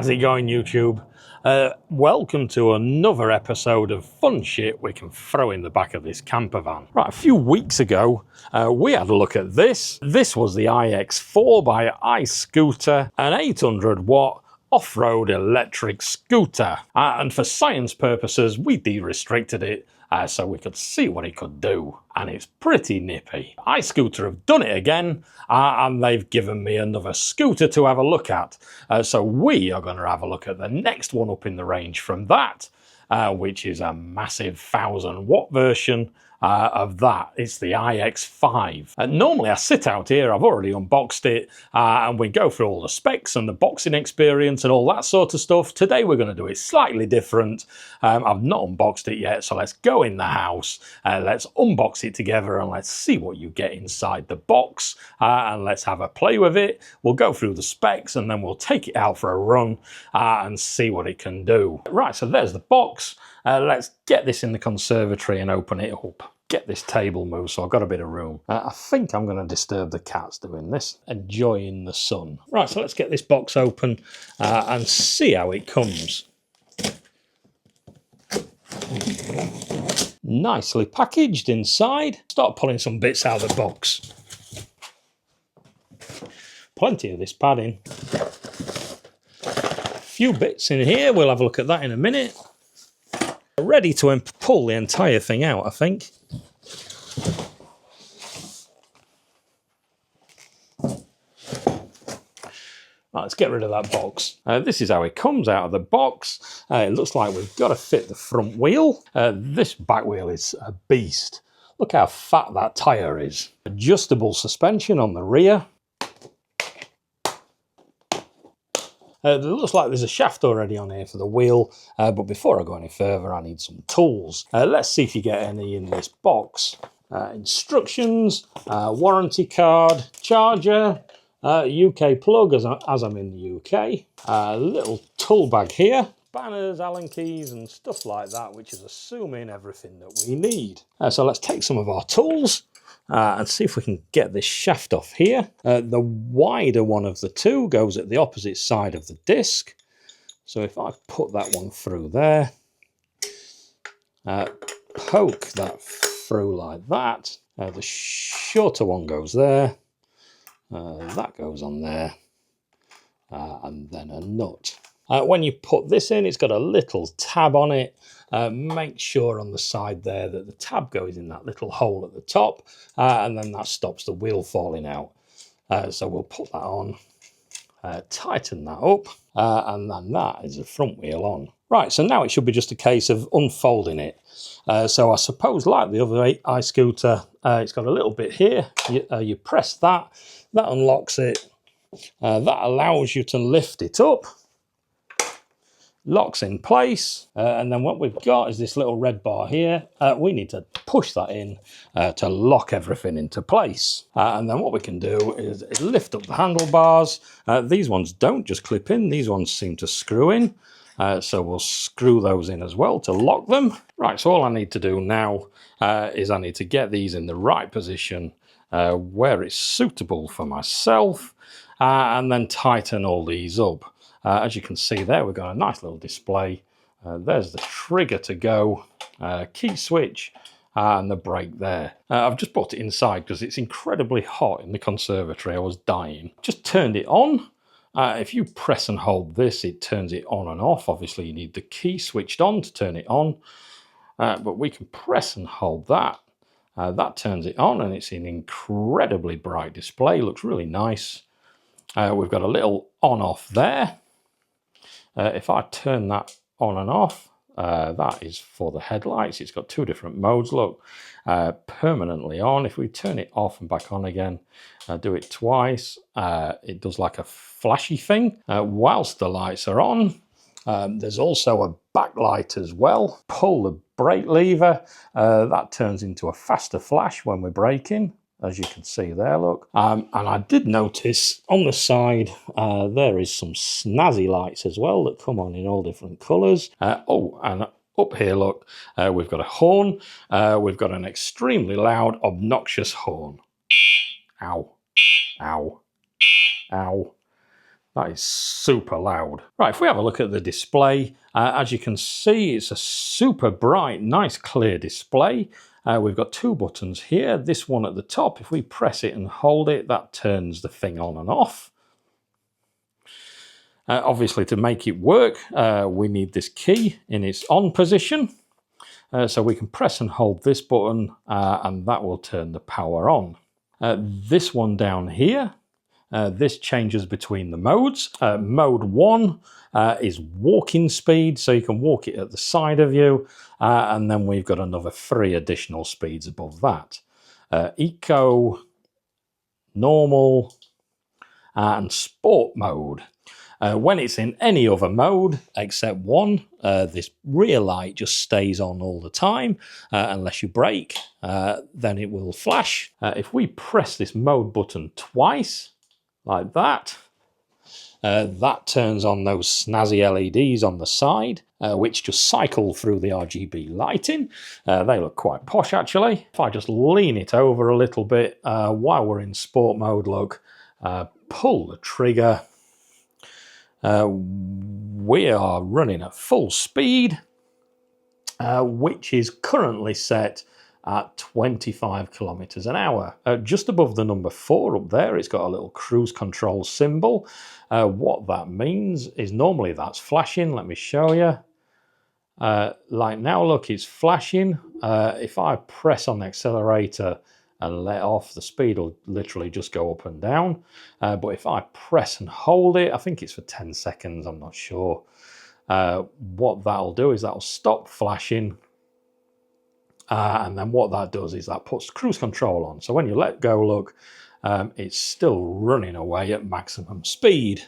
How's it going, YouTube? Welcome to another episode of fun shit we can throw in the back of this camper van. Right, a few weeks ago, we had a look at this. This was the iX4 by iScooter, an 800-watt off-road electric scooter. And for science purposes, we de-restricted it so we could see what it could do. And it's pretty nippy. iScooter have done it again, and they've given me another scooter to have a look at. So we are going to have a look at the next one up in the range from that, which is a massive 1000-watt version of that. It's the iX5. Normally I sit out here, I've already unboxed it, and we go through all the specs and the boxing experience and all that sort of stuff. Today we're going to do it slightly different. I've not unboxed it yet, so let's go in the house, let's unbox it together, and let's see what you get inside the box, and let's have a play with it. We'll go through the specs and then we'll take it out for a run and see what it can do. Right, so there's the box. Let's get this in the conservatory and open it up. Get this table moved so I've got a bit of room. I think I'm going to disturb the cats doing this, enjoying the sun. Right, so let's get this box open and see how it comes. Nicely packaged inside. Start pulling some bits out of the box. Plenty of this padding. A few bits in here, we'll have a look at that in a minute. Ready to pull the entire thing out, I think. Right, let's get rid of that box. This is how it comes out of the box. It looks like we've got to fit the front wheel. This back wheel is a beast. Look how fat that tyre is. Adjustable suspension on the rear. It looks like there's a shaft already on here for the wheel, but before I go any further, I need some tools. Let's see if you get any in this box. Instructions, warranty card, charger, UK plug as I'm in the UK, little tool bag here, banners, Allen keys and stuff like that, which is assuming everything that we need. So let's take some of our tools and see if we can get this shaft off here. The wider one of the two goes at the opposite side of the disc. So if I put that one through there, poke that through like that, the shorter one goes there, that goes on there, and then a nut. When you put this in, it's got a little tab on it. Make sure on the side there that the tab goes in that little hole at the top, and then that stops the wheel falling out. So we'll put that on, tighten that up, and then that is the front wheel on. Right, so now it should be just a case of unfolding it. So I suppose like the other iScooter, it's got a little bit here. You press that, that unlocks it. That allows you to lift it up. Locks in place, and then what we've got is this little red bar here. We need to push that in to lock everything into place. And then what we can do is lift up the handlebars. These ones don't just clip in, these ones seem to screw in. So we'll screw those in as well to lock them. Right, so all I need to do now is I need to get these in the right position where it's suitable for myself, and then tighten all these up. As you can see there, we've got a nice little display. There's the trigger to go, key switch, and the brake there. I've just brought it inside because it's incredibly hot in the conservatory. I was dying. Just turned it on. If you press and hold this, it turns it on and off. Obviously, you need the key switched on to turn it on. But we can press and hold that. That turns it on, and it's an incredibly bright display. Looks really nice. We've got a little on-off there. If I turn that on and off, that is for the headlights. It's got two different modes, look. Permanently on. If we turn it off and back on again, do it twice, it does like a flashy thing whilst the lights are on. There's also a backlight as well. Pull the brake lever, that turns into a faster flash when we're braking. As you can see there, look. And I did notice on the side, there is some snazzy lights as well that come on in all different colours. Oh, and up here, look, we've got a horn. We've got an extremely loud, obnoxious horn. Ow. Ow. Ow. That is super loud. Right, if we have a look at the display, as you can see, it's a super bright, nice clear display. We've got two buttons here. This one at the top, if we press it and hold it, that turns the thing on and off. Obviously, to make it work, we need this key in its on position. So we can press and hold this button, and that will turn the power on. This one down here, this changes between the modes. Mode 1 is walking speed, so you can walk it at the side of you, and then we've got another 3 additional speeds above that. Eco, normal, and sport mode. When it's in any other mode except one, this rear light just stays on all the time unless you brake, then it will flash. If we press this mode button twice, like that, that turns on those snazzy LEDs on the side, which just cycle through the RGB lighting. They look quite posh, actually. If I just lean it over a little bit while we're in sport mode, look, pull the trigger. We are running at full speed, which is currently set at 25 kilometers an hour. Just above the number 4 up there, it's got a little cruise control symbol. What that means is normally that's flashing. Let me show you. Like now, look, it's flashing. If I press on the accelerator and let off, the speed will literally just go up and down. But if I press and hold it, I think it's for 10 seconds, I'm not sure. What that'll do is that'll stop flashing. And then what that does is that puts cruise control on. So when you let go, look, it's still running away at maximum speed.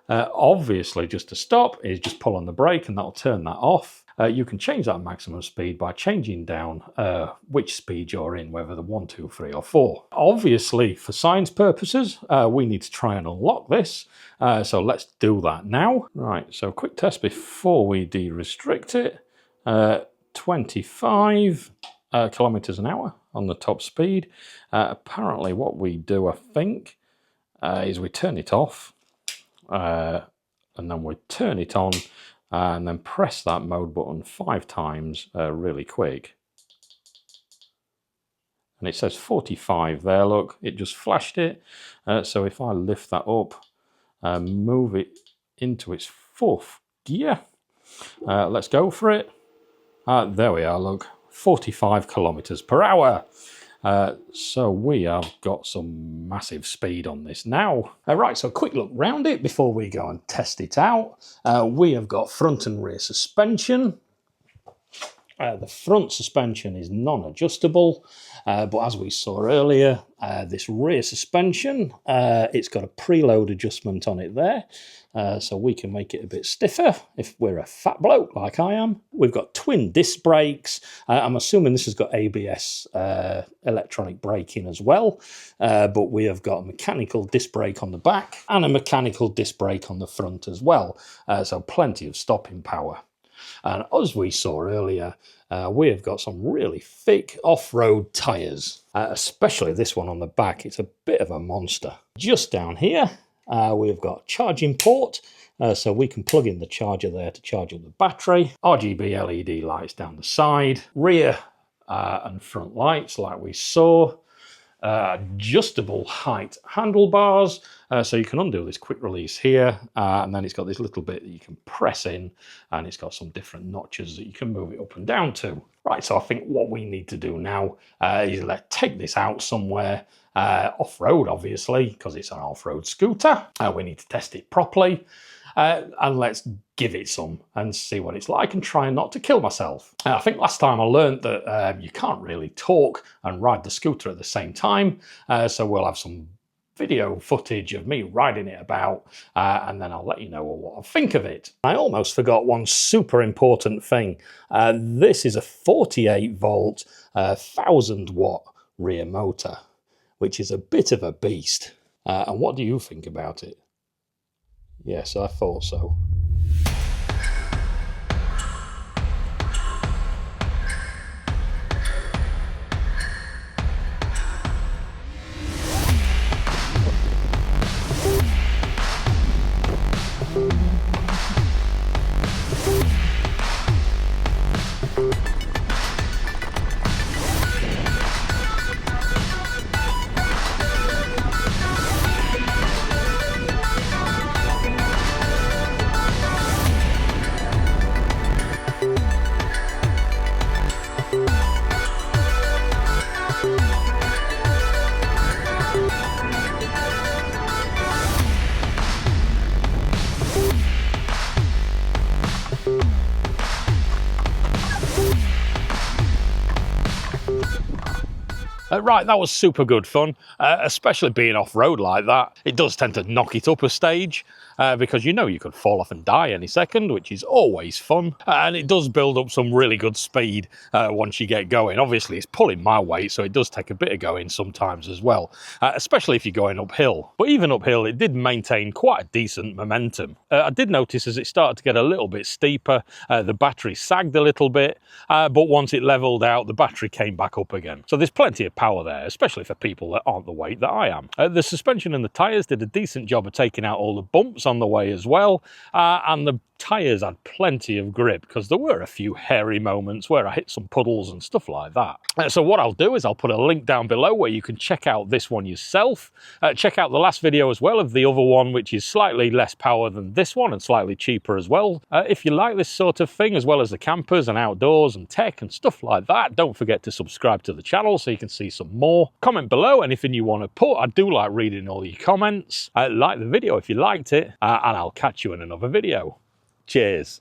Obviously, just to stop is just pull on the brake and that'll turn that off. You can change that maximum speed by changing down which speed you're in, whether the 1, 2, 3 or 4. Obviously, for science purposes, we need to try and unlock this. So let's do that now. Right, so quick test before we de-restrict it. 25 kilometers an hour on the top speed. Apparently what we do, I think, is we turn it off. And then we turn it on and then press that mode button 5 times really quick. And it says 45 there, look, it just flashed it. So if I lift that up, move it into its 4th gear, let's go for it. There we are, look, 45 kilometers per hour. So we have got some massive speed on this now. Right, so a quick look round it before we go and test it out. We have got front and rear suspension. The front suspension is non-adjustable, but as we saw earlier, this rear suspension, it's got a preload adjustment on it there, so we can make it a bit stiffer if we're a fat bloke like I am. We've got twin disc brakes. I'm assuming this has got ABS electronic braking as well, but we have got a mechanical disc brake on the back and a mechanical disc brake on the front as well, so plenty of stopping power. And as we saw earlier, we have got some really thick off-road tyres, especially this one on the back. It's a bit of a monster. Just down here, we've got a charging port, so we can plug in the charger there to charge up the battery. RGB LED lights down the side, rear and front lights like we saw. Adjustable height handlebars, so you can undo this quick release here, and then it's got this little bit that you can press in, and it's got some different notches that you can move it up and down to. Right, so I think what we need to do now is take this out somewhere, off-road obviously, because it's an off-road scooter. We need to test it properly. And let's give it some and see what it's like and try not to kill myself. I think last time I learned that you can't really talk and ride the scooter at the same time, so we'll have some video footage of me riding it about, and then I'll let you know what I think of it. I almost forgot one super important thing. This is a 48 volt, 1000 watt rear motor, which is a bit of a beast. And what do you think about it? Yes, I thought so. Right, that was super good fun, especially being off-road like that. It does tend to knock it up a stage because you know you could fall off and die any second, which is always fun. And it does build up some really good speed once you get going. Obviously, it's pulling my weight, so it does take a bit of going sometimes as well, especially if you're going uphill. But even uphill, it did maintain quite a decent momentum. I did notice as it started to get a little bit steeper, the battery sagged a little bit, but once it leveled out, the battery came back up again. So there's plenty of power there, especially for people that aren't the weight that I am. The suspension and the tyres did a decent job of taking out all the bumps on the way as well, and the tyres had plenty of grip because there were a few hairy moments where I hit some puddles and stuff like that. So what I'll do is I'll put a link down below where you can check out this one yourself. Check out the last video as well of the other one, which is slightly less power than this one and slightly cheaper as well. If you like this sort of thing, as well as the campers and outdoors and tech and stuff like that, don't forget to subscribe to the channel so you can see some more. Comment below anything you want to put. I do like reading all your comments. Like the video if you liked it, and I'll catch you in another video. Cheers.